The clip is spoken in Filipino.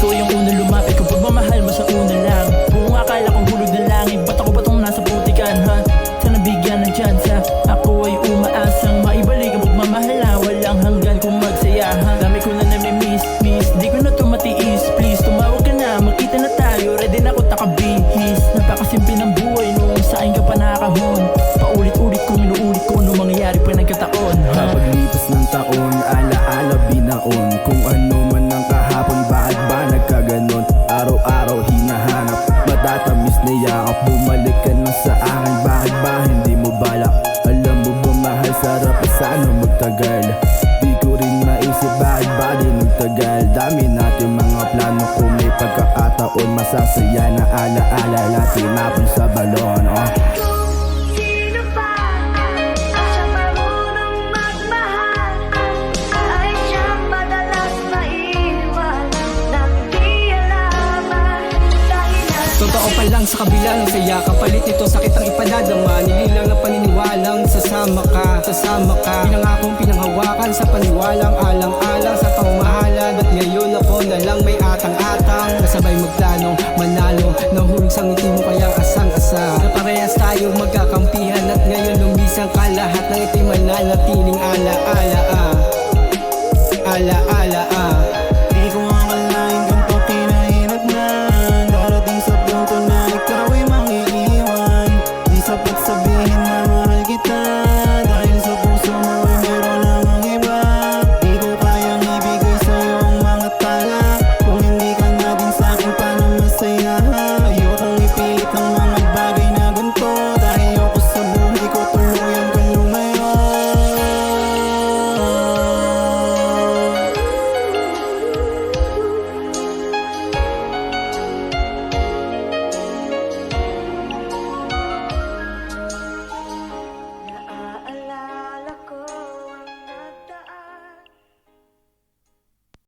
Ikaw yung unang lumapit kung pagmamahal mo sa una lang. Kung akala kong hulog na langit, ba't ako batong nasa putikan, ha? Sana bigyan ng tsansa, ako ay umaasang maibalik ang pagmamahal na walang hanggan kung magsaya, ha? Dami ko na nami-miss, di ko na to matiis. Please, tumawag ka na, magkita na tayo, ready na ako takabihis. Napakasimple ng buhay nung saan ka pa nakahon. Paulit-ulit kong inuulit ko nung mangyayari pa nagkataon, ha? Paglipas ng taon, alaala binaon. Kung ano man ang kahapon, bakit ba nagkaganon? Araw-araw hinahanap, matatamis na yakap. Bumalik ka na sa akin, bakit ba hindi mo balak? Alam mo ba mahal, sarap na sana magtagal. Di ko rin maisip bakit ba din nagtagal. Dami natin mga plano, kung may pagkakataon masasaya na alaala natin napon sa balon, oh. Sino pa ang siyang marunong magmahal? Ay siyang madalas maiwan nang di alaman dahilan. Totoo pa lang sa kabila ng saya, kapalit nito sakit ang ipanadama. Nililang na paniniwalang sasama ka, pinangakong pinanghawakan sa paniwalang alang-alang sa pangmahalan. At ngayon ako na lang may atang-atang, nasabay magplano, manalo, nahulog sa ngiti mo kaya asang-asa. Na parehas tayo magkakampihan at ngayon lumisang ka. Lahat ng ito'y mananatiling ala-ala, ala-ala,